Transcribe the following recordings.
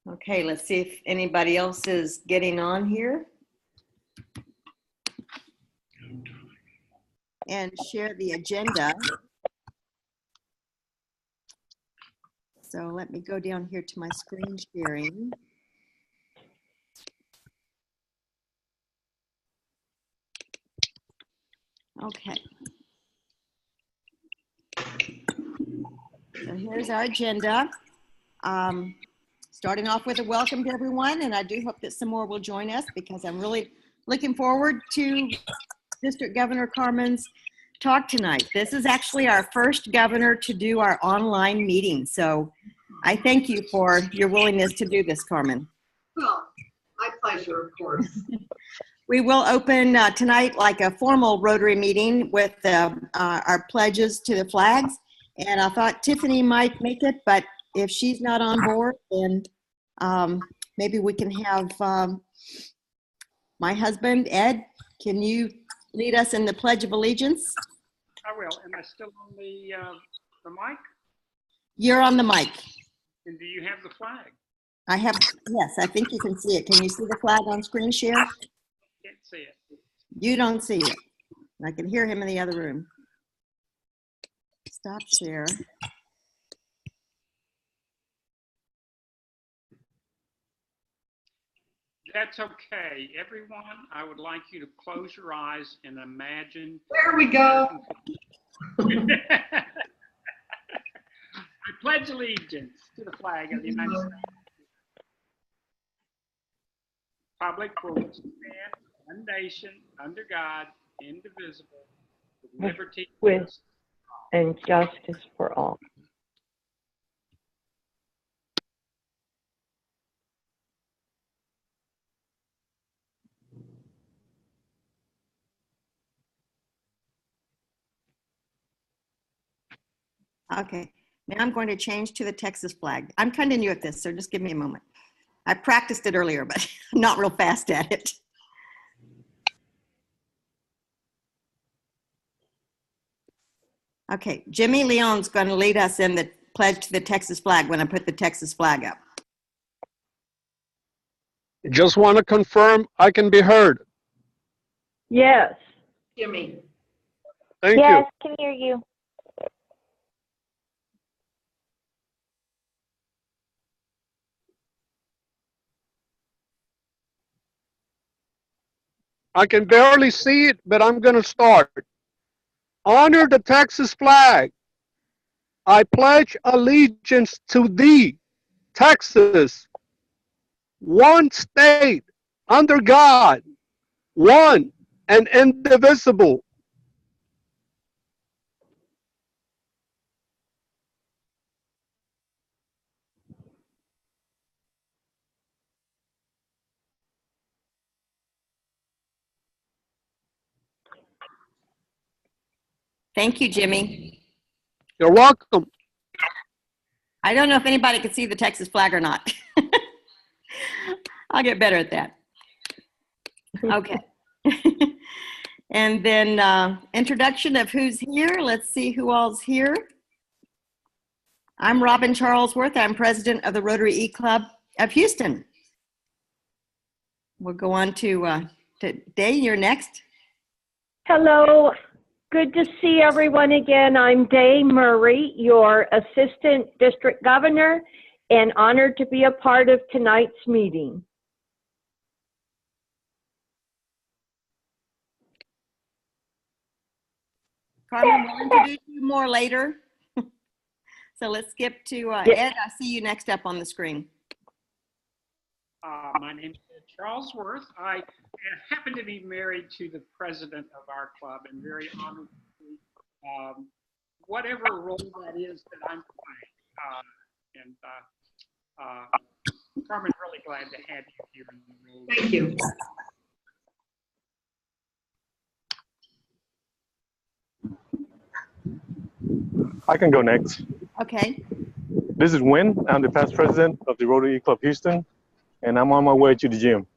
Okay, let's see if anybody else is getting on here. And share the agenda. So let me go down here to my screen sharing. Okay. So here's our agenda. Starting off with a welcome to everyone, and I do hope that some more will join us because I'm really looking forward to District Governor Carmen's talk tonight. This is actually our first governor to do our online meeting, so I thank you for your willingness to do this, Carmen. Well, my pleasure, of course. We will open tonight like a formal Rotary meeting with our pledges to the flags, and I thought Tiffany might make it, but if she's not on board, then maybe we can have my husband, Ed. Can you lead us in the Pledge of Allegiance? I will. Am I still on the mic? You're on the mic. And do you have the flag? I have, yes, I think you can see it. Can you see the flag on screen share? Can't see it. You don't see it. I can hear him in the other room. Stop share. That's okay. Everyone, I would like you to close your eyes and imagine. There we go. I pledge allegiance to the flag of the United States. Republic for which it stands, one nation, under God, indivisible, with liberty and justice for all. Okay, now I'm going to change to the Texas flag. I'm kind of new at this, so just give me a moment. I practiced it earlier, but I'm not real fast at it. Okay, Jimmy Leon's going to lead us in the pledge to the Texas flag when I put the Texas flag up. Just want to confirm I can be heard. Yes. Jimmy. Thank Yes, you. can hear you. I can barely see it, but I'm going to start. Honor the Texas flag. I pledge allegiance to thee, Texas, one state, under God, one and indivisible. Thank you, Jimmy. You're welcome. I don't know if anybody can see the Texas flag or not. I'll get better at that. Okay. And then introduction of who's here. Let's see who all's here. I'm Robin Charlesworth. I'm president of the Rotary E-Club of Houston. We'll go on to Day, you're next. Hello. Good to see everyone again. I'm Day Murray, your Assistant District Governor, and honored to be a part of tonight's meeting. Carmen, we'll introduce you more later. So let's skip to Ed. I see you next up on the screen. My name is Charles Worth. I happen to be married to the president of our club and very honored to whatever role that is that I'm playing. Carmen, really glad to have you here in the role. Thank you. I can go next. Okay. This is Win. I'm the past president of the Rotary Club Houston, and I'm on my way to the gym.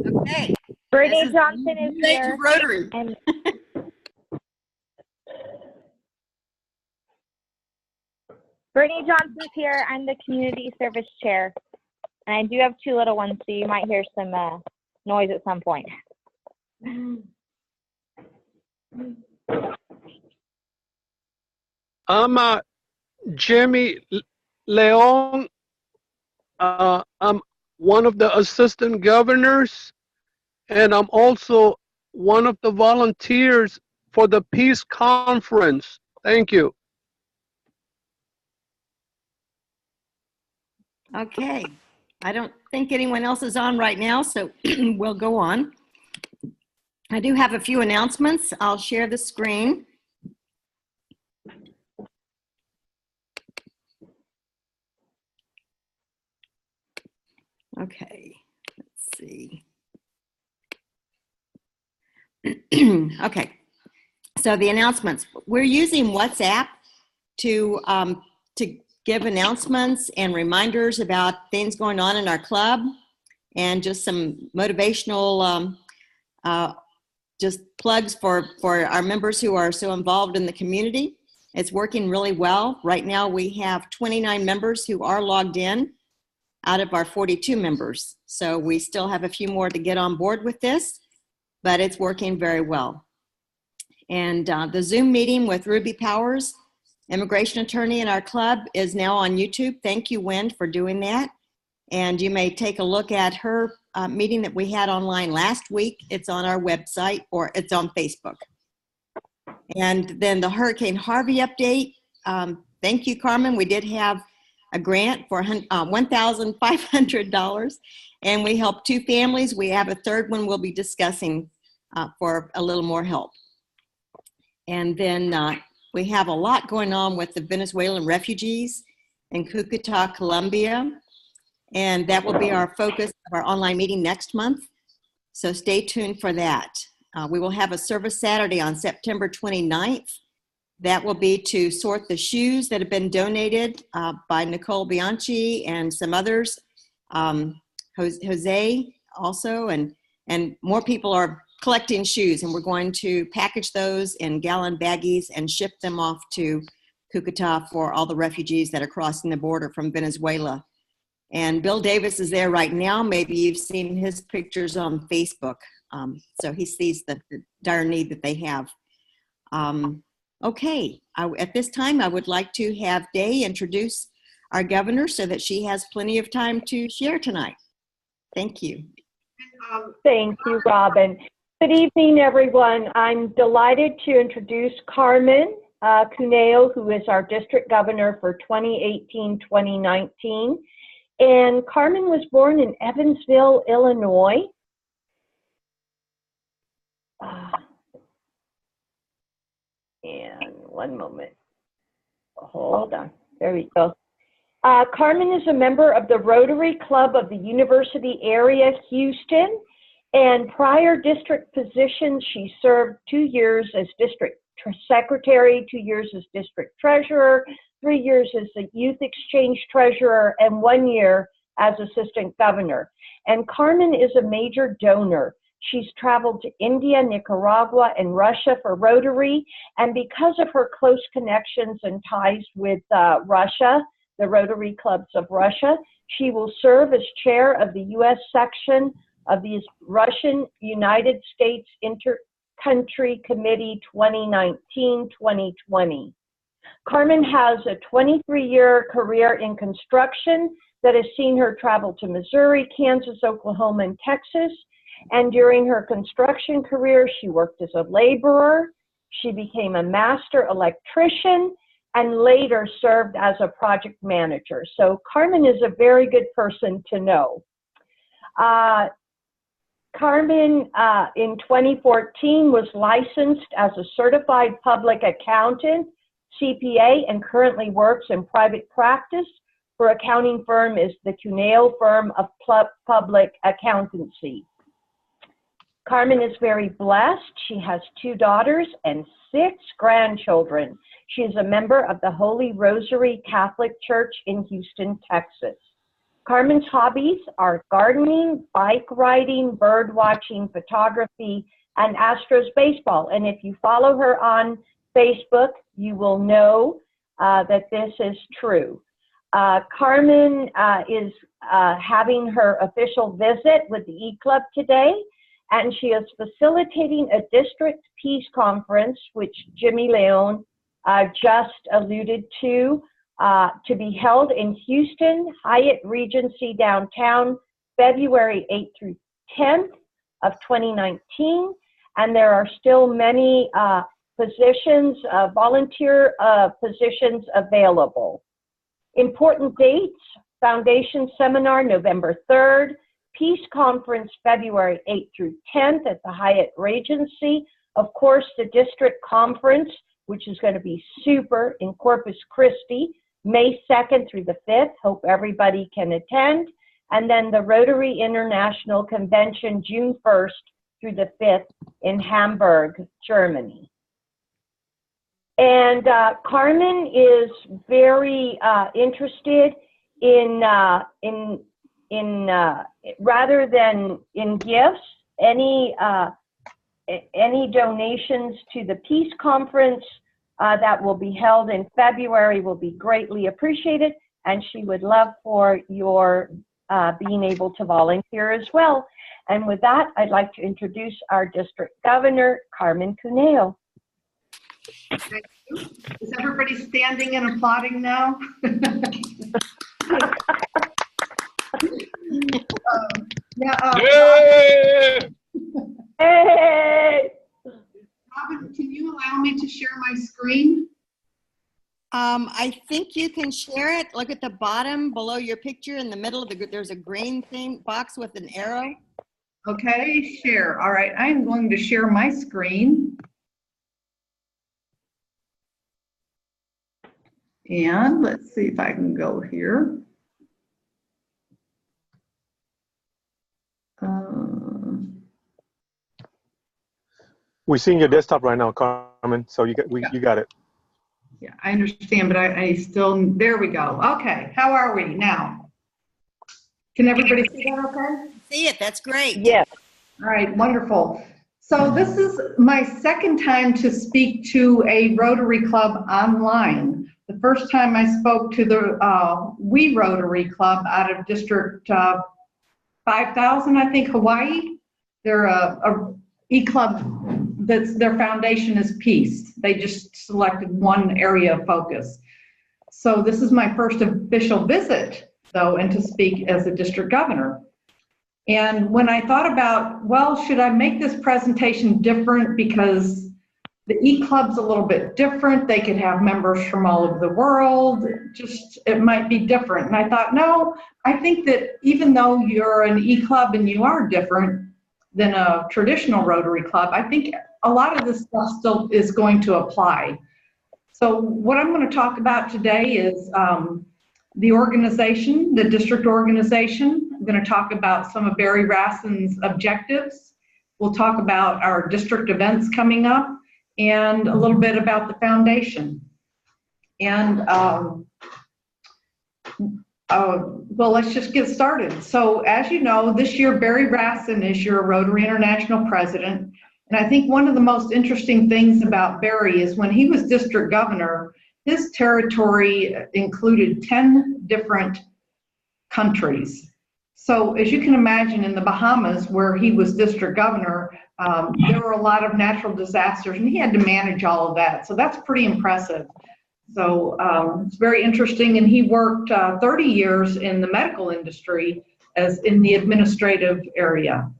Okay. Brittany Johnson is here. Rotary. And Brittany Johnson's here. I'm the community service chair. And I do have two little ones, so you might hear some noise at some point. I'm Jimmy Leon. I'm one of the assistant governors, and I'm also one of the volunteers for the Peace Conference. Thank you. Okay. I don't think anyone else is on right now, so we'll go on. I do have a few announcements. I'll share the screen. Okay, let's see. Okay, so the announcements. We're using WhatsApp to give announcements and reminders about things going on in our club and just some motivational just plugs for our members who are so involved in the community. It's working really well. Right now we have 29 members who are logged in out of our 42 members. So we still have a few more to get on board with this, but it's working very well. And the Zoom meeting with Ruby Powers, immigration attorney in our club, is now on YouTube. Thank you, Wen, for doing that. And you may take a look at her meeting that we had online last week. It's on our website, or it's on Facebook. And then the Hurricane Harvey update. Thank you, Carmen. We did have a grant for $1,500, and we helped 2 families. We have a third one we'll be discussing for a little more help. And then we have a lot going on with the Venezuelan refugees in Cucuta, Colombia, and that will be our focus of our online meeting next month. So stay tuned for that. We will have a service Saturday on September 29th. That will be to sort the shoes that have been donated by Nicole Bianchi and some others, Jose also, and more people are collecting shoes, and we're going to package those in gallon baggies and ship them off to Cucuta for all the refugees that are crossing the border from Venezuela. And Bill Davis is there right now. Maybe you've seen his pictures on Facebook. So he sees the dire need that they have. Okay, at this time, I would like to have Day introduce our governor so that she has plenty of time to share tonight. Thank you. Thank you, Robin. Good evening, everyone. I'm delighted to introduce Carmen Cuneo, who is our district governor for 2018-2019. And Carmen was born in Evansville, Illinois. And one moment. Hold on. There we go. Carmen is a member of the Rotary Club of the University Area, Houston. And prior district positions, she served 2 years as district secretary, 2 years as district treasurer, 3 years as the youth exchange treasurer, and 1 year as assistant governor. And Carmen is a major donor. She's traveled to India, Nicaragua, and Russia for Rotary. And because of her close connections and ties with Russia, the Rotary Clubs of Russia, she will serve as chair of the U.S. section of the Russian United States Intercountry Committee 2019-2020. Carmen has a 23-year career in construction that has seen her travel to Missouri, Kansas, Oklahoma, and Texas. And during her construction career, she worked as a laborer. She became a master electrician and later served as a project manager. So Carmen is a very good person to know. Carmen, in 2014, was licensed as a certified public accountant, CPA, and currently works in private practice for accounting firm is the Cuneo firm of public accountancy. Carmen is very blessed. She has 2 daughters and 6 grandchildren. She is a member of the Holy Rosary Catholic Church in Houston, Texas. Carmen's hobbies are gardening, bike riding, bird watching, photography, and Astros baseball. And if you follow her on Facebook, you will know that this is true. Carmen is having her official visit with the E-Club today, and she is facilitating a district peace conference, which Jimmy Leon just alluded to be held in Houston, Hyatt Regency downtown, February 8th through 10th of 2019. And there are still many positions, volunteer positions available. Important dates: Foundation Seminar, November 3rd, Peace Conference, February 8th through 10th at the Hyatt Regency. Of course, the District Conference, which is going to be super in Corpus Christi, May 2nd through the 5th. Hope everybody can attend. And then the Rotary International Convention, June 1st through the 5th in Hamburg, Germany. And Carmen is very interested in rather than in gifts, any donations to the Peace Conference that will be held in February will be greatly appreciated, and she would love for your being able to volunteer as well. And with that, I'd like to introduce our District Governor, Carmen Cuneo. Thank you. Is everybody standing and applauding now? Hey! Robin, can you allow me to share my screen? I think you can share it. Look at the bottom below your picture in the middle of there's a green thing box with an arrow. Okay, share. All right, I'm going to share my screen. And let's see if I can go here. We're seeing your desktop right now, Carmen, so you got it. Yeah, I understand, but I still, there we go. Okay, how are we now? Can everybody see that okay? See it, that's great. Yes. All right, wonderful. So this is my second time to speak to a Rotary Club online. The first time I spoke to the We Rotary Club out of District 5000, I think, Hawaii. They're a E-Club that's their foundation is peace. They just selected one area of focus. So this is my first official visit, though, and to speak as a district governor. And when I thought about, well, should I make this presentation different because the E-Club's a little bit different. They could have members from all over the world. It might be different. And I thought, no, I think that even though you're an E-Club and you are different than a traditional Rotary Club, I think a lot of this stuff still is going to apply. So what I'm going to talk about today is the organization, the district organization. I'm going to talk about some of Barry Rassin's objectives. We'll talk about our district events coming up and a little bit about the foundation. And well, let's just get started. So as you know, this year Barry Rassin is your Rotary International President. And I think one of the most interesting things about Barry is when he was district governor, his territory included 10 different countries. So as you can imagine, in the Bahamas, where he was district governor, there were a lot of natural disasters and he had to manage all of that. So that's pretty impressive. So it's very interesting. And he worked 30 years in the medical industry as in the administrative area.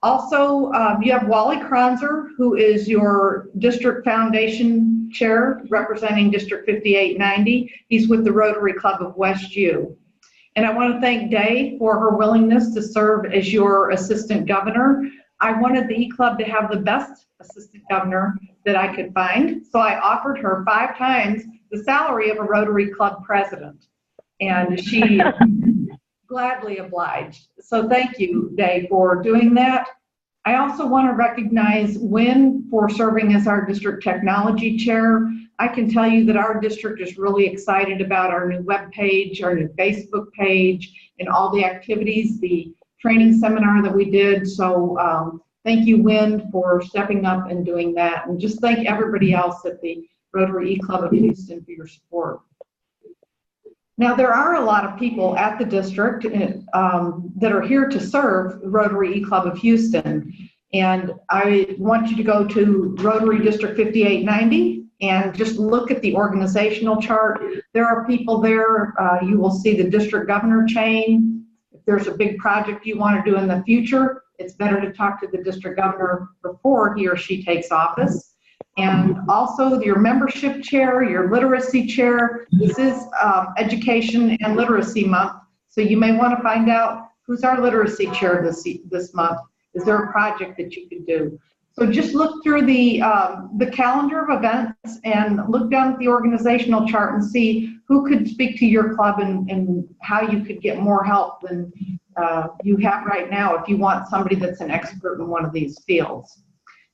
Also, you have Wally Kronzer, who is your district foundation chair representing District 5890. He's with the Rotary Club of West U. And I want to thank Day for her willingness to serve as your assistant governor. I wanted the E-Club to have the best assistant governor that I could find, so I offered her 5 times the salary of a Rotary Club president. And she gladly obliged. So thank you, Day, for doing that. I also want to recognize Wynn for serving as our district technology chair. I can tell you that our district is really excited about our new web page, our new Facebook page, and all the activities, the training seminar that we did. So thank you, Wynn, for stepping up and doing that. And just thank everybody else at the Rotary Club of Houston, for your support. Now, there are a lot of people at the district that are here to serve Rotary Club of Houston. And I want you to go to Rotary District 5890 and just look at the organizational chart. There are people there. You will see the district governor chain. If there's a big project you want to do in the future, it's better to talk to the district governor before he or she takes office. And also your membership chair, your literacy chair. This is Education and Literacy Month. So you may want to find out who's our literacy chair this month. Is there a project that you could do? So just look through the calendar of events and look down at the organizational chart and see who could speak to your club and how you could get more help than you have right now if you want somebody that's an expert in one of these fields.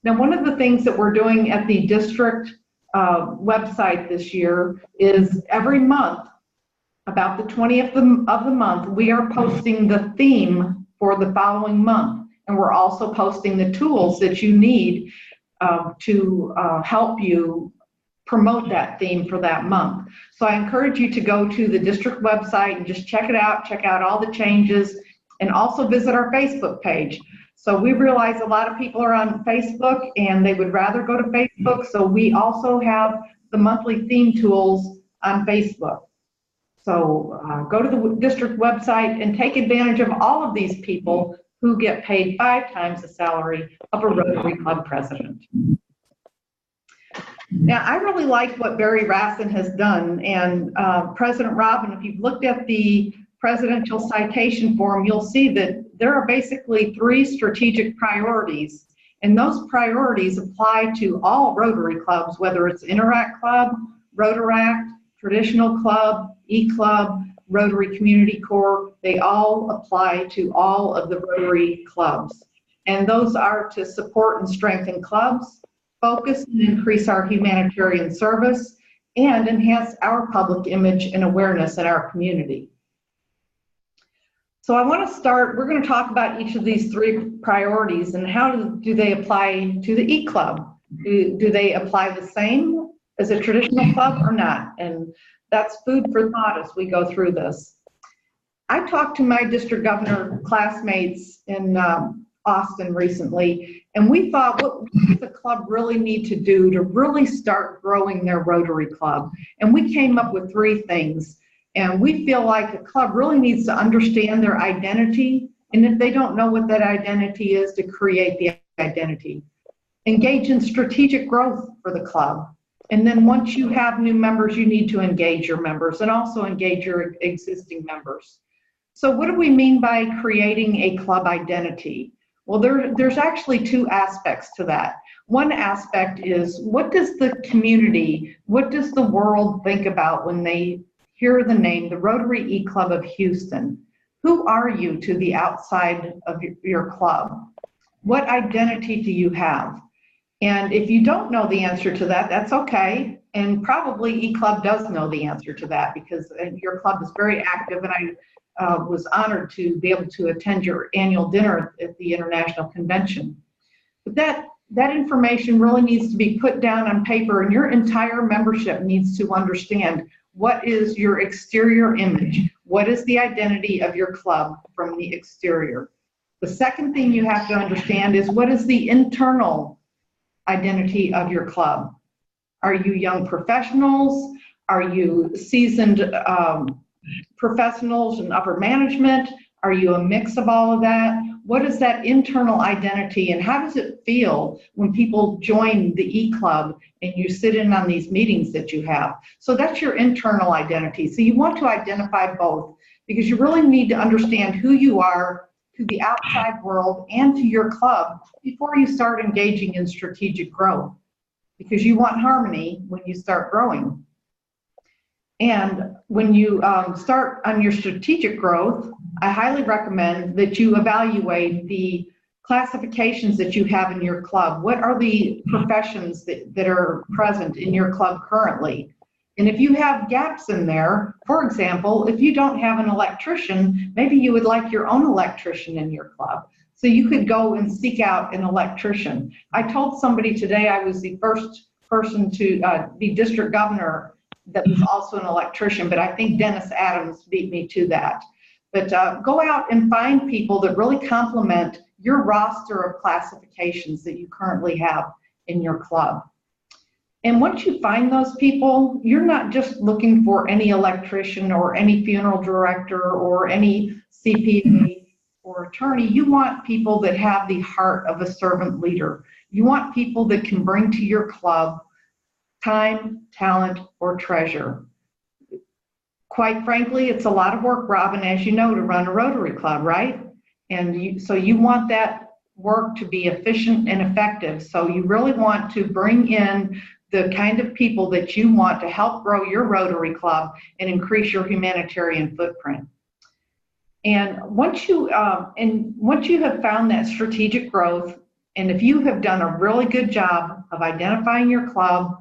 Now, one of the things that we're doing at the district website this year is every month, about the 20th of the month, we are posting the theme for the following month. And we're also posting the tools that you need to help you promote that theme for that month. So I encourage you to go to the district website and just check it out, check out all the changes, and also visit our Facebook page. So we realize a lot of people are on Facebook and they would rather go to Facebook. So we also have the monthly theme tools on Facebook. So go to the district website and take advantage of all of these people who get paid 5 times the salary of a Rotary Club president. Now, I really like what Barry Rassin has done, and President Robin, if you've looked at the presidential citation form, you'll see that there are basically 3 strategic priorities, and those priorities apply to all Rotary clubs, whether it's Interact Club, Rotaract, Traditional Club, E-Club, Rotary Community Corps. They all apply to all of the Rotary clubs. And those are to support and strengthen clubs, focus and increase our humanitarian service, and enhance our public image and awareness in our community. So I want to start, we're going to talk about each of these 3 priorities and how do they apply to the E-Club. Do they apply the same as a traditional club or not? And that's food for thought as we go through this. I talked to my district governor classmates in Austin recently, and we thought, what does the club really need to do to really start growing their Rotary Club? And we came up with 3 things. And we feel like the club really needs to understand their identity, and if they don't know what that identity is, to create the identity. Engage in strategic growth for the club. And then once you have new members, you need to engage your members and also engage your existing members. So what do we mean by creating a club identity? Well, there's actually 2 aspects to that. One aspect is, what does the community, what does the world think about when they hear the name, the Rotary E-Club of Houston? Who are you to the outside of your club? What identity do you have? And if you don't know the answer to that, that's okay. And probably E-Club does know the answer to that, because your club is very active, and I was honored to be able to attend your annual dinner at the International Convention. But that information really needs to be put down on paper, and your entire membership needs to understand what is your exterior image. What is the identity of your club from the exterior? The second thing you have to understand is, what is the internal identity of your club? Are you young professionals? Are you seasoned professionals in upper management? Are you a mix of all of that? What is that internal identity, and how does it feel when people join the E-Club and you sit in on these meetings that you have? So that's your internal identity. So you want to identify both, because you really need to understand who you are to the outside world and to your club before you start engaging in strategic growth, because you want harmony when you start growing. And when you start on your strategic growth, I highly recommend that you evaluate the classifications that you have in your club. What are the professions that are present in your club currently? And if you have gaps in there, for example, if you don't have an electrician, maybe you would like your own electrician in your club. So you could go and seek out an electrician. I told somebody today I was the first person to be district governor that was also an electrician, but I think Dennis Adams beat me to that. But go out and find people that really complement your roster of classifications that you currently have in your club. And once you find those people, you're not just looking for any electrician or any funeral director or any CPA or attorney. You want people that have the heart of a servant leader. You want people that can bring to your club time, talent, or treasure. Quite frankly, it's a lot of work, Robin, as you know, to run a Rotary Club, right? And so you want that work to be efficient and effective. So you really want to bring in the kind of people that you want to help grow your Rotary Club and increase your humanitarian footprint. And once you have found that strategic growth, and if you have done a really good job of identifying your club,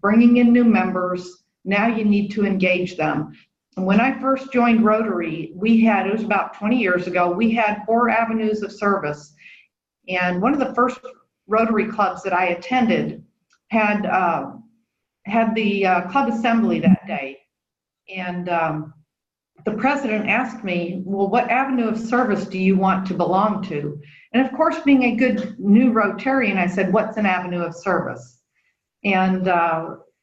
bringing in new members, now you need to engage them. And when I first joined Rotary, it was about 20 years ago, we had 4 avenues of service. And one of the first Rotary clubs that I attended had the club assembly that day. And the president asked me, well, what avenue of service do you want to belong to? And of course, being a good new Rotarian, I said, what's an avenue of service? And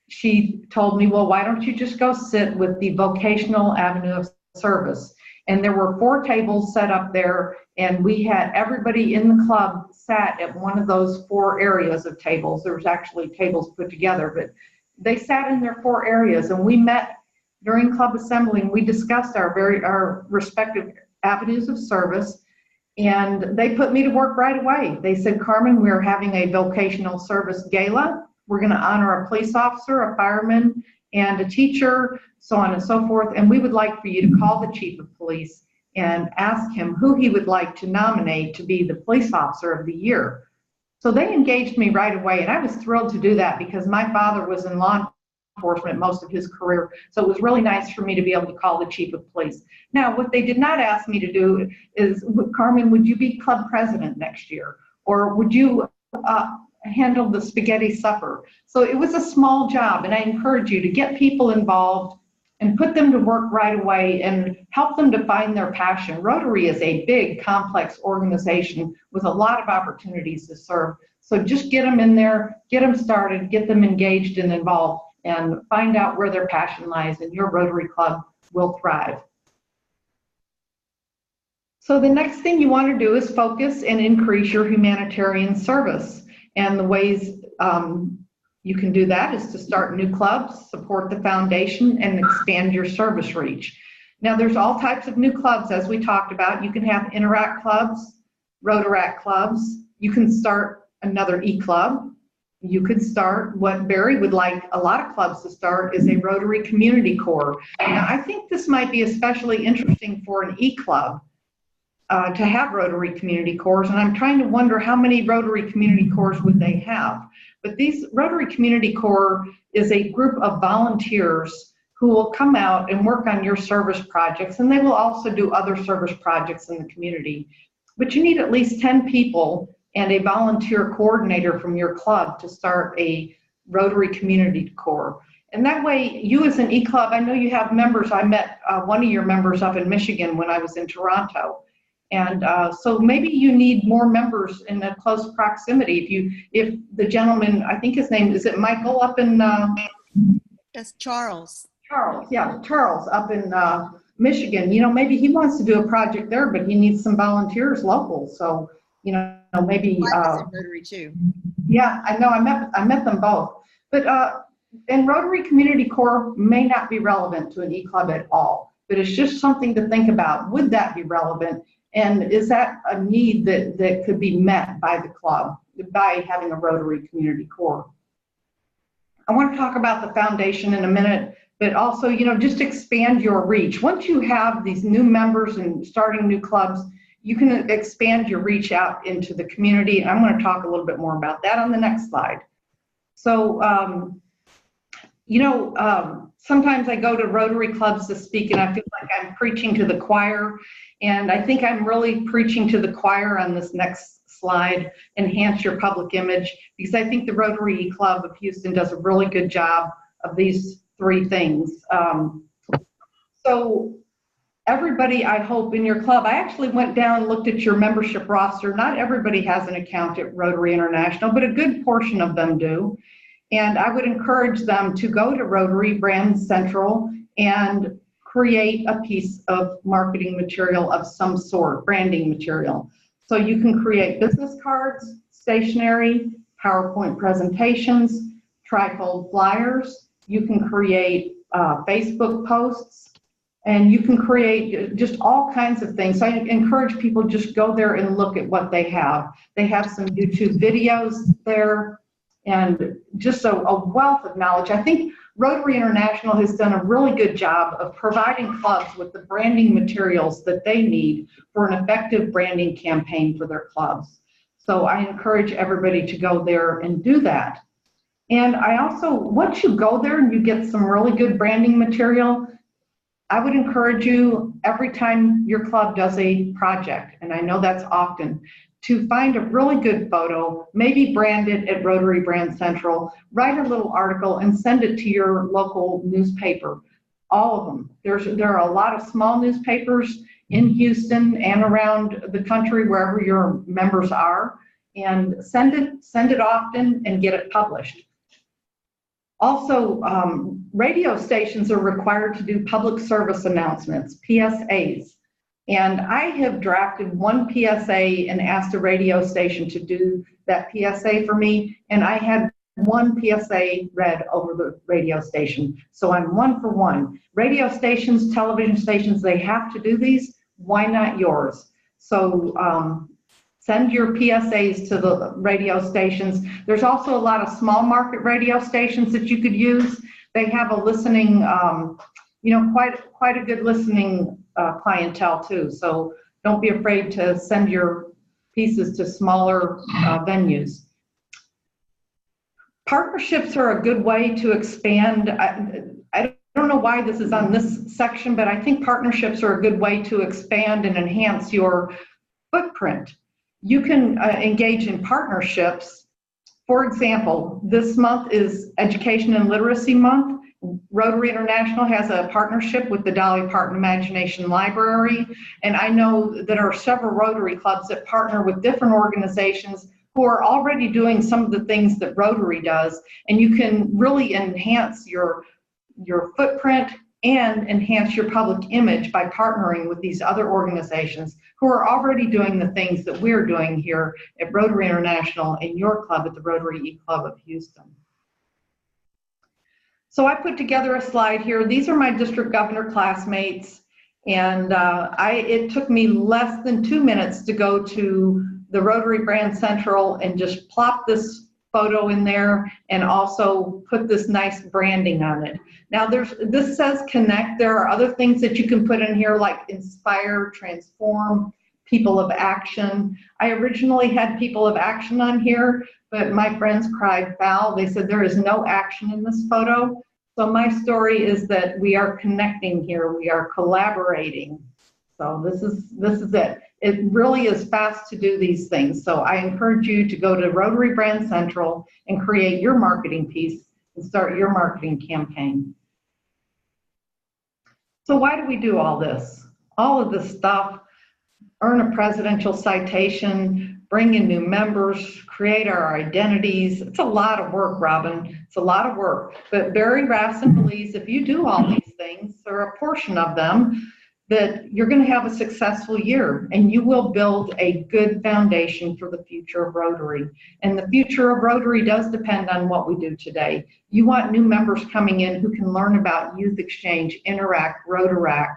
she told me, well, why don't you just go sit with the vocational avenue of service? And there were 4 tables set up there, and we had everybody in the club sat at one of those 4 areas of tables. There was actually tables put together, but they sat in their 4 areas, and we met during club assembly, and we discussed our respective avenues of service, and they put me to work right away. They said, Carmen, we're having a vocational service gala. We're going to honor a police officer, a fireman, and a teacher, so on and so forth. And we would like for you to call the chief of police and ask him who he would like to nominate to be the police officer of the year. So they engaged me right away, and I was thrilled to do that because my father was in law enforcement most of his career. So it was really nice for me to be able to call the chief of police. Now, what they did not ask me to do is, Carmen, would you be club president next year? Or would you handle the spaghetti supper? So it was a small job, and I encourage you to get people involved and put them to work right away and help them to find their passion. Rotary is a big, complex organization with a lot of opportunities to serve. So just get them in there, get them started, get them engaged and involved, and find out where their passion lies, and your Rotary Club will thrive. So the next thing you want to do is focus and increase your humanitarian service. And the ways you can do that is to start new clubs, support the foundation, and expand your service reach. Now, there's all types of new clubs, as we talked about. You can have Interact clubs, Rotaract clubs. You can start another E-club. You could start what Barry would like a lot of clubs to start is a Rotary Community Corps. Now, I think this might be especially interesting for an E-club. To have Rotary Community Corps, and I'm trying to wonder how many Rotary Community Corps would they have. But these Rotary Community Corps is a group of volunteers who will come out and work on your service projects, and they will also do other service projects in the community. But you need at least 10 people and a volunteer coordinator from your club to start a Rotary Community Corps. And that way, you as an E-club, I know you have members. I met one of your members up in Michigan when I was in Toronto. And so maybe you need more members in a close proximity. If the gentleman, I think his name, is it Michael up in? That's Charles. Charles, yeah, Charles up in Michigan. You know, maybe he wants to do a project there, but he needs some volunteers local. So, you know, maybe. Rotary too. Yeah, I know. I met them both. But and Rotary Community Corps may not be relevant to an E-club at all. But it's just something to think about. Would that be relevant? And is that a need that could be met by the club by having a Rotary Community Corps? I want to talk about the foundation in a minute, but also, you know, just expand your reach. Once you have these new members and starting new clubs, you can expand your reach out into the community. And I'm going to talk a little bit more about that on the next slide. So, sometimes I go to Rotary clubs to speak, and I feel like I'm preaching to the choir. And I think I'm really preaching to the choir on this next slide, enhance your public image, because I think the Rotary Club of Houston does a really good job of these three things. So everybody, I hope, in your club, I actually went down and looked at your membership roster. Not everybody has an account at Rotary International, but a good portion of them do. And I would encourage them to go to Rotary Brand Central and create a piece of marketing material of some sort, branding material. So you can create business cards, stationery, PowerPoint presentations, trifold flyers. You can create Facebook posts, and you can create just all kinds of things. So I encourage people just go there and look at what they have. They have some YouTube videos there and just a wealth of knowledge. I think Rotary International has done a really good job of providing clubs with the branding materials that they need for an effective branding campaign for their clubs. So I encourage everybody to go there and do that. And I also, once you go there and you get some really good branding material, I would encourage you every time your club does a project, and I know that's often, to find a really good photo, maybe brand it at Rotary Brand Central, write a little article and send it to your local newspaper, all of them. There are a lot of small newspapers in Houston and around the country, wherever your members are, and send it often and get it published. Also, radio stations are required to do public service announcements, PSAs. And I have drafted one PSA and asked a radio station to do that PSA for me, and I had one PSA read over the radio station. So I'm 1 for 1. Radio stations, television stations, they have to do these. Why not yours? So send your PSAs to the radio stations. There's also a lot of small market radio stations that you could use. They have a listening, quite a good listening clientele too. So don't be afraid to send your pieces to smaller venues. Partnerships are a good way to expand. I don't know why this is on this section, but I think partnerships are a good way to expand and enhance your footprint. You can engage in partnerships. For example, this month is Education and Literacy Month. Rotary International has a partnership with the Dolly Parton Imagination Library, and I know that there are several Rotary clubs that partner with different organizations who are already doing some of the things that Rotary does, and you can really enhance your footprint and enhance your public image by partnering with these other organizations who are already doing the things that we're doing here at Rotary International in your club at the Rotary Club of Houston. So I put together a slide here. These are my district governor classmates, and it took me less than 2 minutes to go to the Rotary Brand Central and just plop this photo in there and also put this nice branding on it. Now this says connect. There are other things that you can put in here like inspire, transform, people of action. I originally had people of action on here, but my friends cried foul. They said there is no action in this photo. So my story is that we are connecting here. We are collaborating. So this is it. It really is fast to do these things. So I encourage you to go to Rotary Brand Central and create your marketing piece and start your marketing campaign. So why do we do all this? All of this stuff, earn a presidential citation, bring in new members, create our identities. It's a lot of work, Robin. It's a lot of work. But Barry Rassin believes if you do all these things, or a portion of them, that you're going to have a successful year and you will build a good foundation for the future of Rotary. And the future of Rotary does depend on what we do today. You want new members coming in who can learn about youth exchange, Interact, Rotaract,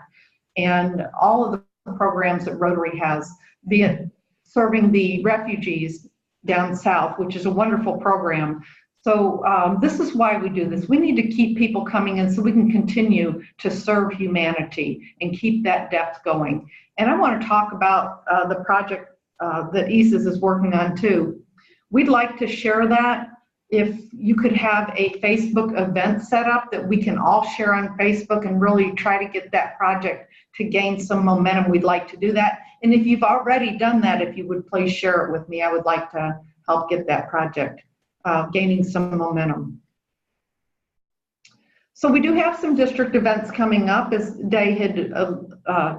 and all of the programs that Rotary has, be it serving the refugees down south, which is a wonderful program. So this is why we do this. We need to keep people coming in so we can continue to serve humanity and keep that depth going. And I want to talk about the project that ISIS is working on too. We'd like to share that. if you could have a Facebook event set up that we can all share on Facebook and really try to get that project to gain some momentum, we'd like to do that. And if you've already done that, if you would please share it with me, I would like to help get that project gaining some momentum. So we do have some district events coming up, as Day had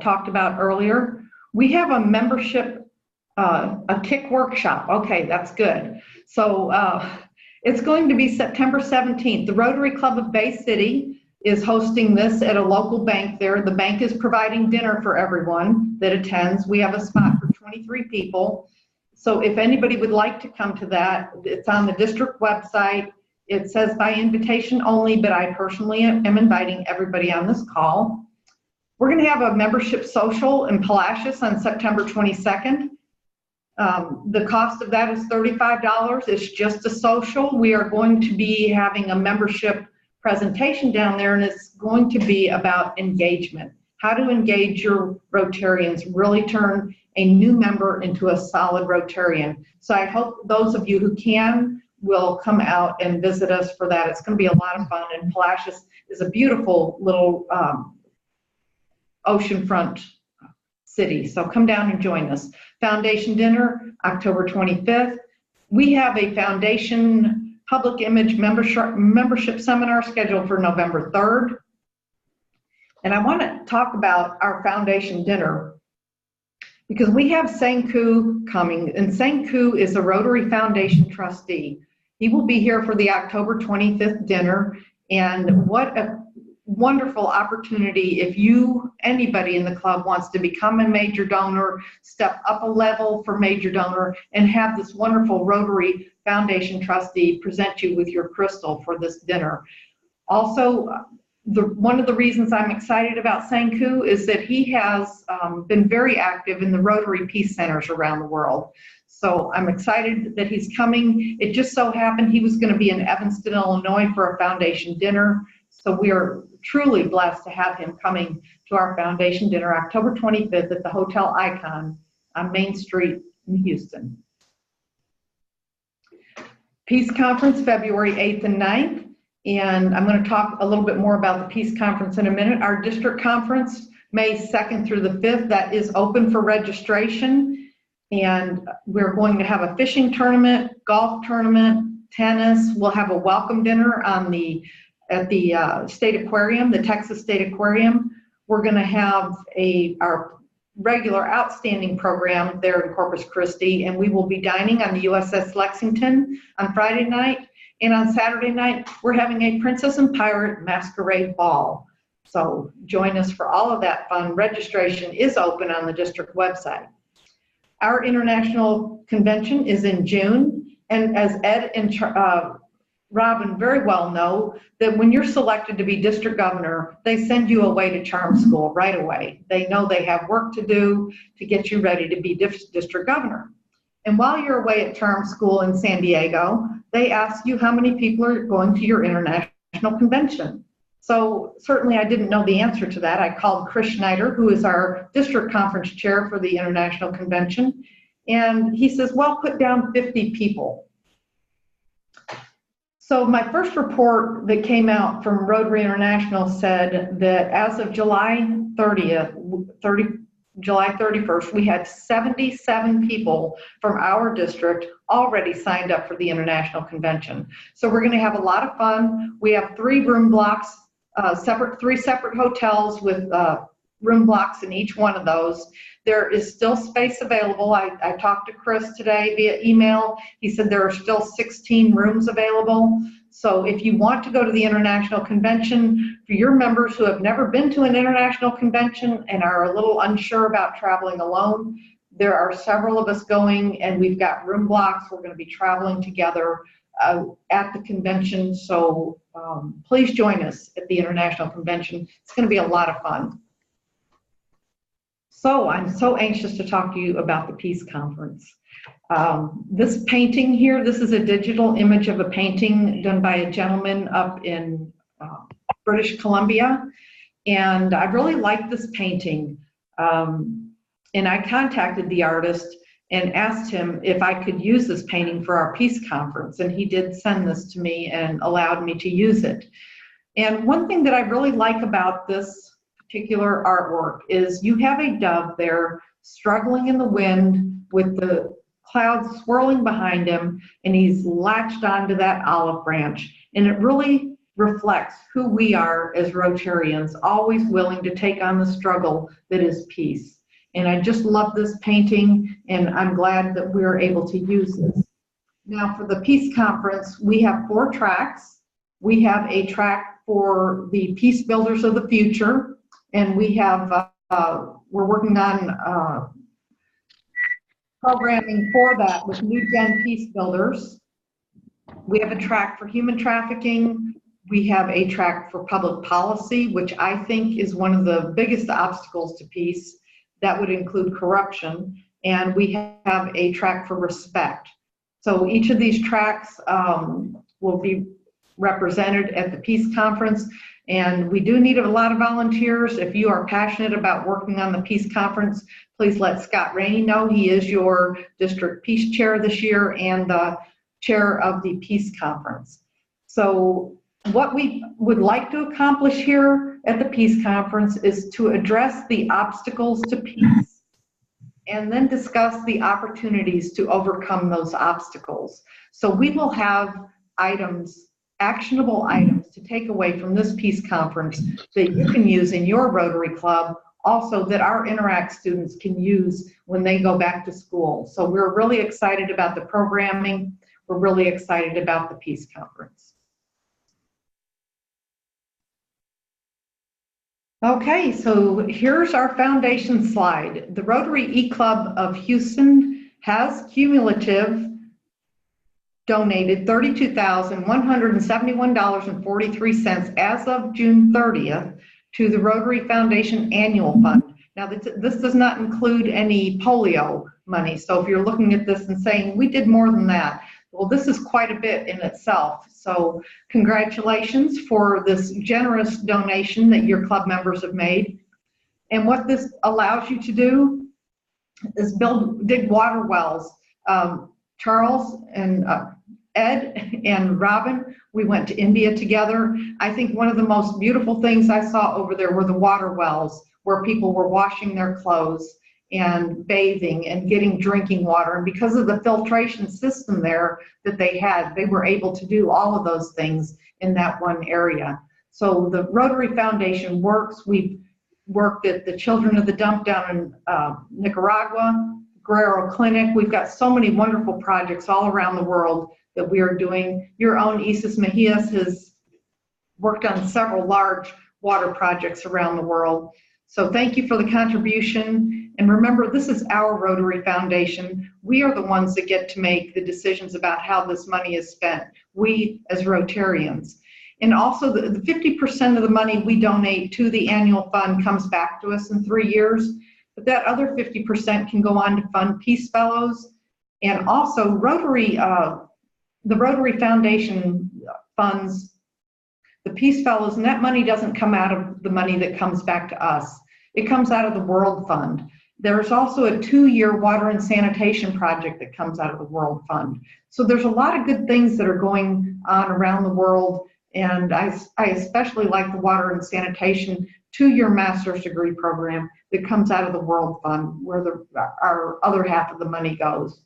talked about earlier. We have a membership, a kick workshop. Okay, that's good. So it's going to be September 17th. The Rotary Club of Bay City is hosting this at a local bank there. The bank is providing dinner for everyone that attends. We have a spot for 23 people. So if anybody would like to come to that, it's on the district website. It says by invitation only, but I personally am inviting everybody on this call. We're going to have a membership social in Palacios on September 22nd. The cost of that is $35. It's just a social. We are going to be having a membership presentation down there, and it's going to be about engagement. How to engage your Rotarians, really turn a new member into a solid Rotarian. So I hope those of you who can will come out and visit us for that. It's going to be a lot of fun, and Palacios is a beautiful little oceanfront city. So come down and join us. Foundation dinner, October 25th. We have a foundation public image membership seminar scheduled for November 3rd. And I want to talk about our foundation dinner because we have Sanku coming, and Sanku is a Rotary Foundation trustee. He will be here for the October 25th dinner, and what a wonderful opportunity if anybody in the club wants to become a major donor, step up a level for major donor, and have this wonderful Rotary Foundation trustee present you with your crystal for this dinner. Also, one of the reasons I'm excited about Sanku is that he has been very active in the Rotary Peace Centers around the world. So I'm excited that he's coming. It just so happened he was going to be in Evanston, Illinois for a foundation dinner. So we are truly blessed to have him coming to our foundation dinner October 25th at the Hotel Icon on Main Street in Houston. Peace Conference, February 8th and 9th. And I'm going to talk a little bit more about the Peace Conference in a minute. Our district conference, May 2nd through the 5th, that is open for registration. And we're going to have a fishing tournament, golf tournament, tennis. We'll have a welcome dinner at the State Aquarium, the Texas State Aquarium. We're going to have our regular outstanding program there in Corpus Christi, and we will be dining on the USS Lexington on Friday night. And on Saturday night, we're having a Princess and Pirate Masquerade Ball. So join us for all of that fun. Registration is open on the district website. Our international convention is in June. And as Ed and Robin very well know, that when you're selected to be district governor, they send you away to charm school right away. They know they have work to do to get you ready to be district governor. And while you're away at charm school in San Diego, they ask you how many people are going to your international convention. So certainly I didn't know the answer to that. I called Chris Schneider, who is our district conference chair for the international convention. And he says, well, put down 50 people. So my first report that came out from Rotary International said that as of July 31st, we had 77 people from our district already signed up for the international convention. So we're going to have a lot of fun. We have 3 room blocks, three separate hotels with room blocks in each one of those. There is still space available. I talked to Chris today via email. He said there are still 16 rooms available. So if you want to go to the international convention, for your members who have never been to an international convention and are a little unsure about traveling alone, there are several of us going, and we've got room blocks. We're going to be traveling together at the convention. So please join us at the international convention. It's going to be a lot of fun. So I'm so anxious to talk to you about the Peace Conference. This painting here, this is a digital image of a painting done by a gentleman up in British Columbia. And I really like this painting. And I contacted the artist, and asked him if I could use this painting for our peace conference. And he did send this to me and allowed me to use it. And one thing that I really like about this particular artwork is you have a dove there struggling in the wind with the clouds swirling behind him, and he's latched onto that olive branch. And it really reflects who we are as Rotarians, always willing to take on the struggle that is peace. And I just love this painting, and I'm glad that we're able to use this. Now for the peace conference, we have 4 tracks. We have a track for the peace builders of the future, and we have, we're working on programming for that with New Gen Peace Builders. We have a track for human trafficking. We have a track for public policy, which I think is one of the biggest obstacles to peace. That would include corruption. And we have a track for respect. So each of these tracks will be represented at the peace conference. And we do need a lot of volunteers. If you are passionate about working on the peace conference, please let Scott Rainey know. He is your district peace chair this year and the chair of the peace conference. So what we would like to accomplish here at the peace conference is to address the obstacles to peace and then discuss the opportunities to overcome those obstacles. So we will have items, actionable items to take away from this peace conference that you can use in your Rotary Club, also that our Interact students can use when they go back to school. So we're really excited about the programming. We're really excited about the peace conference. Okay, so here's our foundation slide. The Rotary E-Club of Houston has cumulative donated $32,171.43 as of June 30th to the Rotary Foundation Annual Fund. Now, this does not include any polio money. So if you're looking at this and saying, we did more than that, well, this is quite a bit in itself. So congratulations for this generous donation that your club members have made. And what this allows you to do is dig water wells. Charles and Ed and Robin, we went to India together. I think one of the most beautiful things I saw over there were the water wells where people were washing their clothes and bathing and getting drinking water. And because of the filtration system there that they had, they were able to do all of those things in that one area. So the Rotary Foundation works. We've worked at the Children of the Dump down in Nicaragua, Guerrero Clinic. We've got so many wonderful projects all around the world that we are doing. Your own Isis Mejias has worked on several large water projects around the world. So thank you for the contribution. And remember, this is our Rotary Foundation. We are the ones that get to make the decisions about how this money is spent, we as Rotarians. And also the 50% of the money we donate to the annual fund comes back to us in 3 years. But that other 50% can go on to fund Peace Fellows. And also Rotary, the Rotary Foundation funds the Peace Fellows, and that money doesn't come out of the money that comes back to us. It comes out of the World Fund. There's also a 2-year water and sanitation project that comes out of the World Fund. So there's a lot of good things that are going on around the world, and I especially like the water and sanitation 2-year master's degree program that comes out of the World Fund, where our other half of the money goes.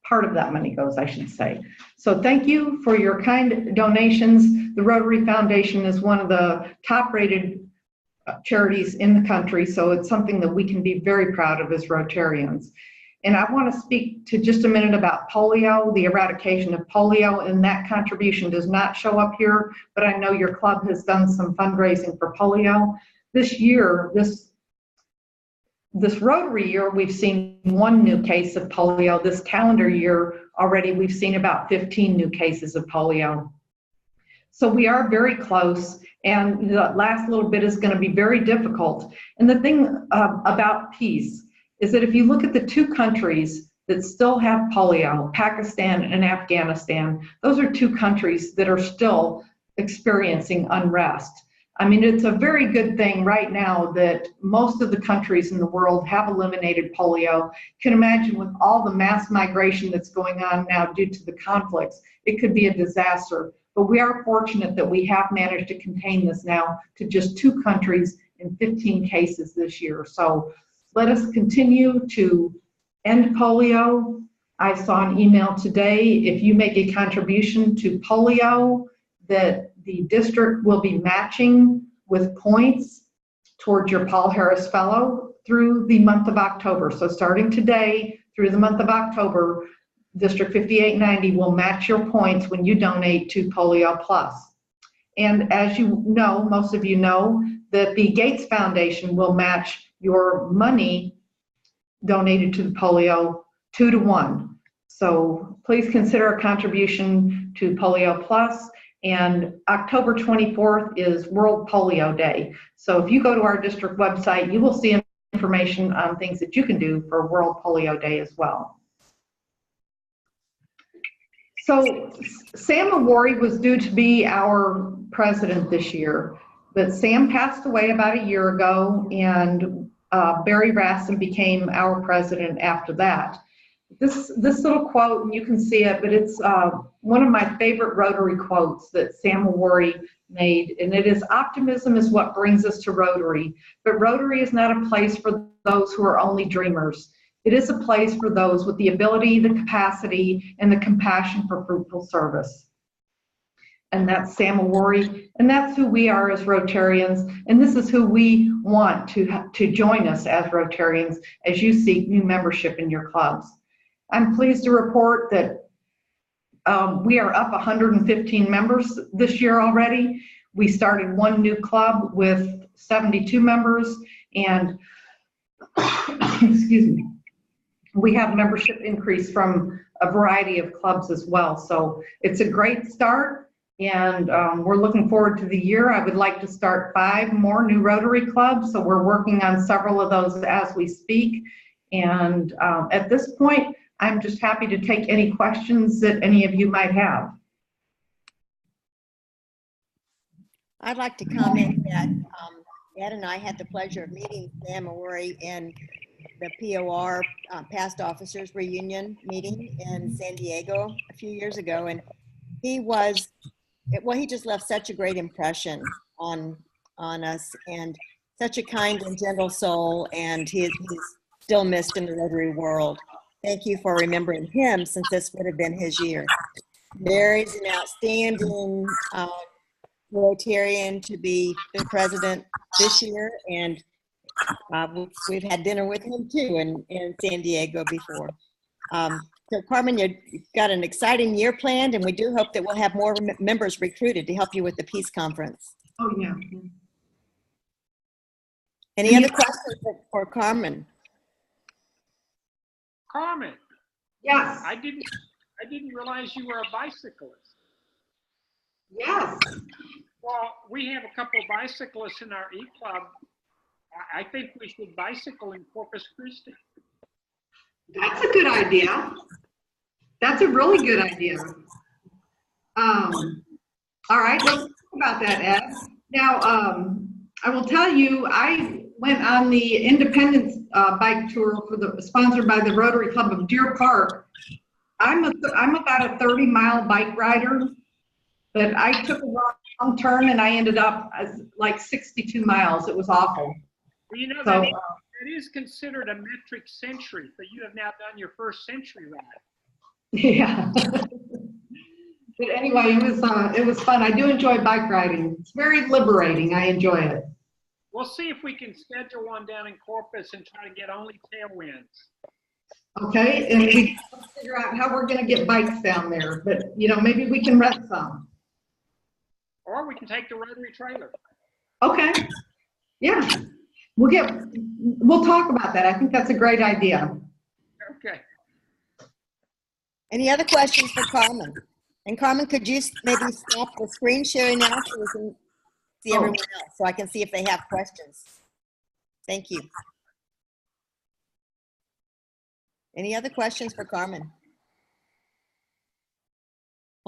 Part of that money goes, I should say. So thank you for your kind donations. The Rotary Foundation is one of the top-rated charities in the country, so it's something that we can be very proud of as Rotarians. And I want to speak to just a minute about polio, the eradication of polio, and that contribution does not show up here, but I know your club has done some fundraising for polio. This year, this Rotary year, we've seen 1 new case of polio. This calendar year already, we've seen about 15 new cases of polio. So we are very close, and the last little bit is going to be very difficult. And the thing about peace is that if you look at the 2 countries that still have polio, Pakistan and Afghanistan, those are 2 countries that are still experiencing unrest. I mean, it's a very good thing right now that most of the countries in the world have eliminated polio. You can imagine with all the mass migration that's going on now due to the conflicts, it could be a disaster. But we are fortunate that we have managed to contain this now to just 2 countries and 15 cases this year. So let us continue to end polio. I saw an email today, if you make a contribution to polio, that the district will be matching with points towards your Paul Harris Fellow through the month of October. So starting today through the month of October, District 5890 will match your points when you donate to Polio Plus. And as you know, most of you know, that the Gates Foundation will match your money donated to the polio 2 to 1. So please consider a contribution to Polio Plus. And October 24th is World Polio Day. So if you go to our district website, you will see information on things that you can do for World Polio Day as well. So Sam Awori was due to be our president this year, but Sam passed away about a year ago, and Barry Rassin became our president after that. This little quote, and you can see it, but it's one of my favorite Rotary quotes that Sam Awori made, and it is, "Optimism is what brings us to Rotary, but Rotary is not a place for those who are only dreamers. It is a place for those with the ability, the capacity, and the compassion for fruitful service." And that's Sam Awori, and that's who we are as Rotarians, and this is who we want to join us as Rotarians as you seek new membership in your clubs. I'm pleased to report that we are up 115 members this year already. We started 1 new club with 72 members, and excuse me, we have membership increase from a variety of clubs as well. So it's a great start, and we're looking forward to the year. I would like to start 5 more new Rotary clubs, so we're working on several of those as we speak. And at this point, I'm just happy to take any questions that any of you might have. I'd like to comment that Ed and I had the pleasure of meeting Sam Awori in the POR Past Officers Reunion meeting in San Diego a few years ago, and he was, well, he just left such a great impression on us, and such a kind and gentle soul, and he's still missed in the Rotary world. Thank you for remembering him, since this would have been his year. Barry's an outstanding Rotarian to be the president this year, and we've had dinner with him too in San Diego before. So Carmen, you've got an exciting year planned, and we do hope that we'll have more members recruited to help you with the peace conference. Oh, yeah. Any other questions for Carmen? Carmen, Yes. I didn't realize you were a bicyclist. Yes. Well, we have a couple of bicyclists in our e-club. I think we should bicycle in Corpus Christi. That's a good idea. That's a really good idea. All right, let's talk about that, Ed. Now, I will tell you, I went on the Independence bike tour sponsored by the Rotary Club of Deer Park. I'm about a 30-mile bike rider, but I took a wrong turn and I ended up as like 62 miles. It was awful. Well, you know, So, that is considered a metric century, but you have now done your first century ride. yeah. But anyway, it was fun. I do enjoy bike riding. It's very liberating. I enjoy it. We'll see if we can schedule one down in Corpus and try to get only tailwinds. Okay, and we have to figure out how we're going to get bikes down there. But you know, maybe we can rent some. Or we can take the Rotary trailer. Okay. Yeah. We'll talk about that. I think that's a great idea. Okay. Any other questions for Carmen? And Carmen, could you maybe stop the screen sharing now so we can see everyone else, so I can see if they have questions? Thank you. Any other questions for Carmen?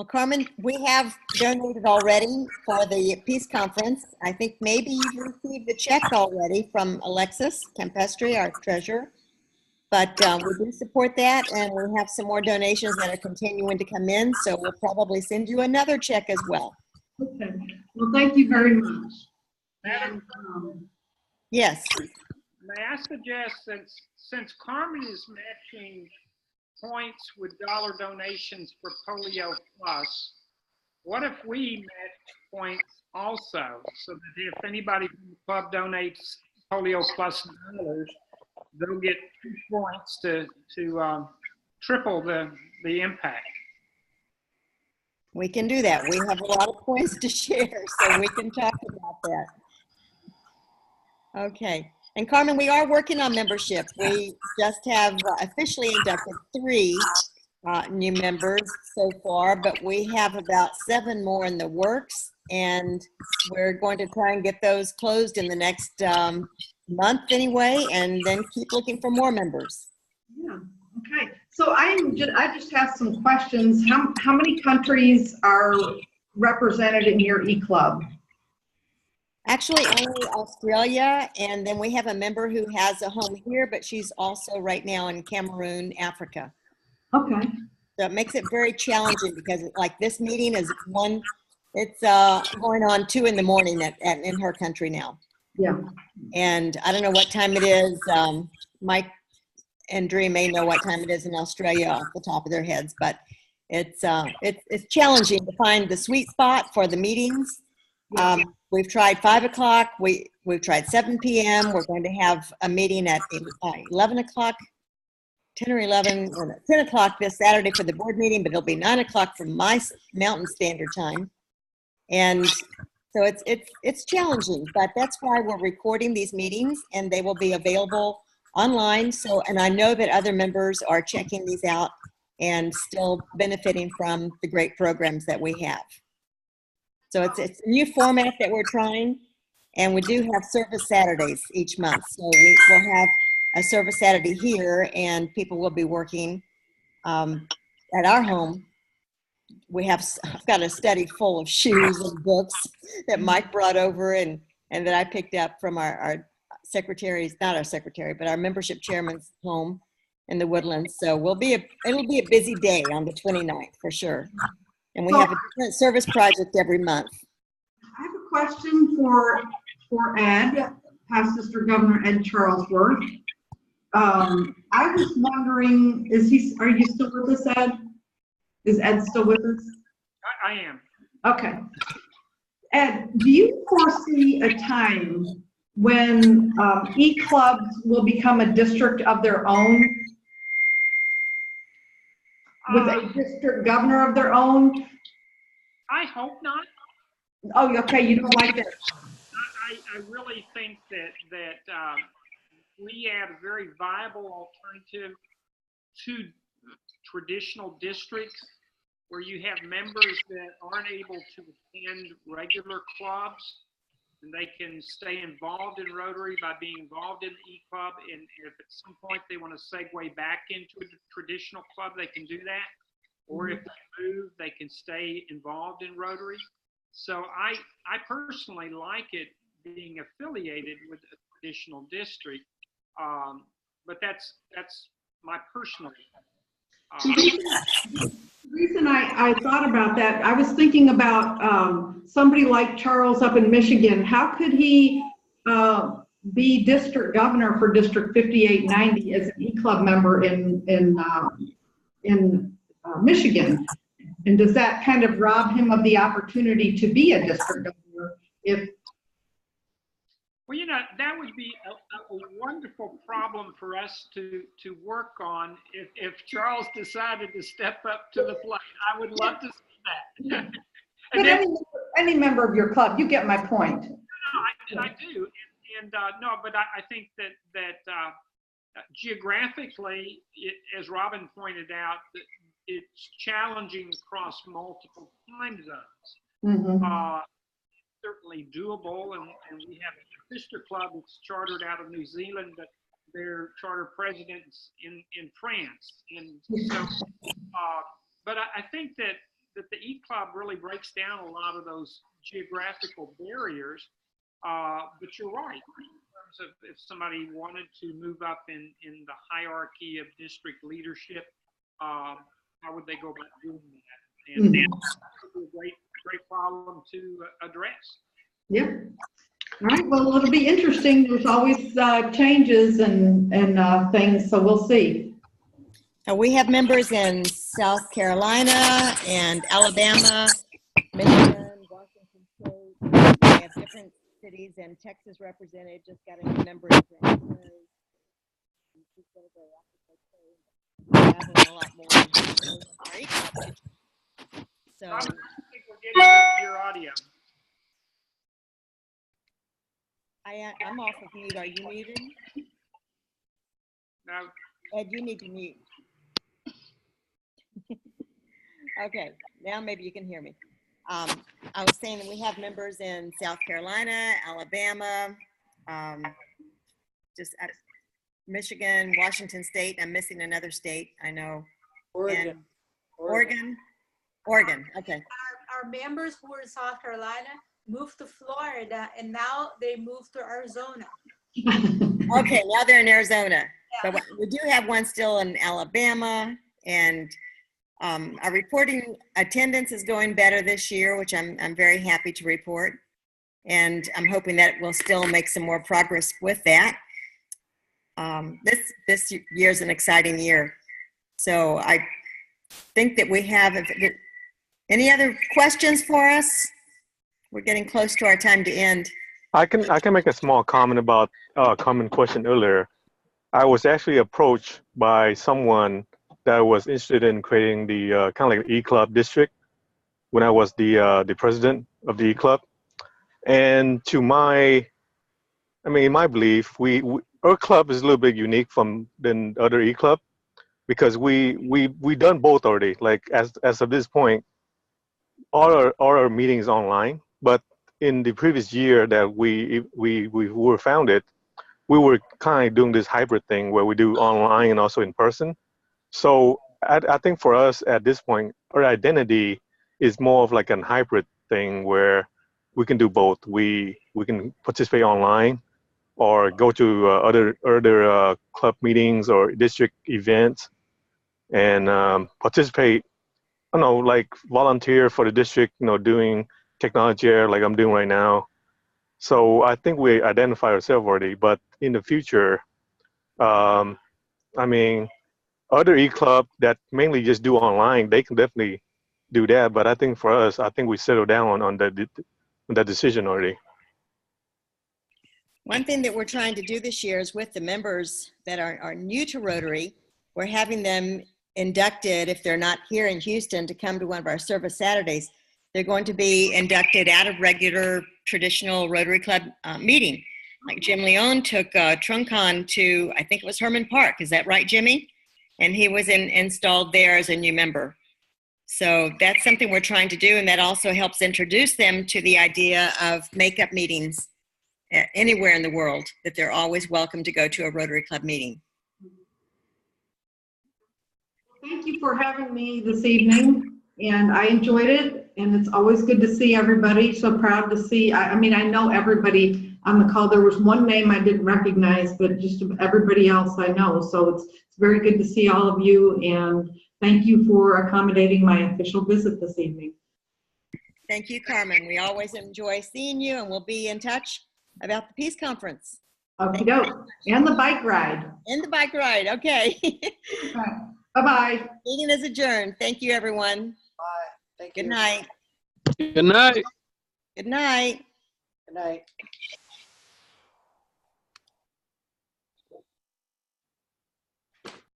Well, Carmen, we have donated already for the peace conference. I think maybe you've received the check already from Alexis Campestri, our treasurer. But we do support that, and we have some more donations that are continuing to come in, so we'll probably send you another check as well. Okay. Well, thank you very much. Madam, Yes. may I suggest, since Carmen is matching points with dollar donations for Polio Plus, what if we match points also, so that if anybody from the club donates Polio Plus dollars, they'll get 2 points to triple the impact. We can do that. We have a lot of points to share, so we can talk about that. Okay. And Carmen, we are working on membership. We just have officially inducted 3 new members so far, but we have about 7 more in the works, and we're going to try and get those closed in the next month anyway, and then keep looking for more members. Yeah. Okay. So I just have some questions. How many countries are represented in your e-club? Actually, only Australia, and then we have a member who has a home here, but she's also right now in Cameroon, Africa. Okay. So it makes it very challenging because like this meeting is it's going on 2 in the morning in her country now. Yeah. And I don't know what time it is. Mike and Dree may know what time it is in Australia off the top of their heads, but it's challenging to find the sweet spot for the meetings. We've tried 5 o'clock. We've tried 7 p.m. We're going to have a meeting at 11 o'clock, 10 or 11, or 10 o'clock this Saturday for the board meeting, but it'll be 9 o'clock from my Mountain Standard Time. And so it's challenging, but that's why we're recording these meetings, and they will be available online. So, and I know that other members are checking these out and still benefiting from the great programs that we have. So it's a new format that we're trying, and we do have service Saturdays each month. So we will have a service Saturday here, and people will be working at our home. I've got a study full of shoes and books that Mike brought over and that I picked up from our secretary's, not our secretary, but our membership chairman's home in the Woodlands. So it'll be a busy day on the 29th for sure. And we have a different service project every month. I have a question for Ed, Past District Governor Ed Charlesworth. I was wondering, are you still with us, Ed? Is Ed still with us? I am. Okay. Ed, do you foresee a time when e-clubs will become a district of their own? With a district governor of their own? I hope not. Oh, okay, you don't like that. I really think that we add a very viable alternative to traditional districts where you have members that aren't able to attend regular clubs, and they can stay involved in Rotary by being involved in the e-club, and if at some point they want to segue back into a traditional club, they can do that. Or if they move, they can stay involved in Rotary. So I personally like it being affiliated with a traditional district, but that's my personal. The reason I thought about that, I was thinking about somebody like Charles up in Michigan. How could he be district governor for District 5890 as an e-club member in Michigan? And does that kind of rob him of the opportunity to be a district governor if? Well, you know, that would be a wonderful problem for us to work on if Charles decided to step up to the plate. I would love to see that. But any member of your club, you get my point. No, I do. No, but I think that geographically, as Robin pointed out, it's challenging across multiple time zones. Mm-hmm. Certainly doable, and we have a sister club that's chartered out of New Zealand, but their charter president's in France. And so, but I think that that the E-Club really breaks down a lot of those geographical barriers. But you're right. In terms of if somebody wanted to move up in the hierarchy of district leadership, how would they go about doing that? And that's a great problem to address. Yeah. All right. Well, it'll be interesting. There's always changes and things, so we'll see. We have members in South Carolina and Alabama, Michigan, Washington State. We have different cities, and Texas represented. Just got a new member in January. Traveling a lot more. So I think we're getting your audio. I'm off of mute. Are you muted? No. Ed, you need to mute. Okay, now maybe you can hear me. I was saying that we have members in South Carolina, Alabama, Michigan, Washington State. I'm missing another state, I know. Oregon. Oregon. Okay. Our members who are in South Carolina moved to Florida, and now they moved to Arizona. Okay, now they're in Arizona. Yeah. But we do have one still in Alabama, and our reporting attendance is going better this year, which I'm very happy to report. And I'm hoping that we'll still make some more progress with that. This year's an exciting year. So I think that we have, any other questions for us? We're getting close to our time to end. I can make a small comment about a common question earlier. I was actually approached by someone that was interested in creating the kind of like E-Club district when I was the president of the E-Club. And to my belief, our club is a little bit unique than other E-Club because we done both already. Like as of this point, all our meetings online. But in the previous year that we were founded, we were kind of doing this hybrid thing where we do online and also in person. So I think for us at this point, our identity is more of like a hybrid thing where we can do both. We can participate online or go to other club meetings or district events and participate. I don't know, like volunteer for the district, doing technology like I'm doing right now. So I think we identify ourselves already, but in the future, other E-Club that mainly just do online, they can definitely do that. But I think for us, I think we settled down on that decision already. One thing that we're trying to do this year is with the members that are new to Rotary, we're having them inducted, if they're not here in Houston, to come to one of our service Saturdays. They're going to be inducted out of regular traditional Rotary Club meeting. Like Jim Leone took Truncon to, I think it was Herman Park. Is that right, Jimmy? And he was installed there as a new member. So that's something we're trying to do, and that also helps introduce them to the idea of makeup meetings anywhere in the world, that they're always welcome to go to a Rotary Club meeting. Thank you for having me this evening, and I enjoyed it, and it's always good to see everybody. So proud to see, I know everybody on the call. There was one name I didn't recognize, but just everybody else I know. So it's very good to see all of you, and thank you for accommodating my official visit this evening. Thank you, Carmen. We always enjoy seeing you, and we'll be in touch about the Peace Conference. Okie doke. And the bike ride. And the bike ride, okay. Bye-bye. Meeting is adjourned. Thank you, everyone. Bye. Thank you. Good night. Good night. Good night. Good night.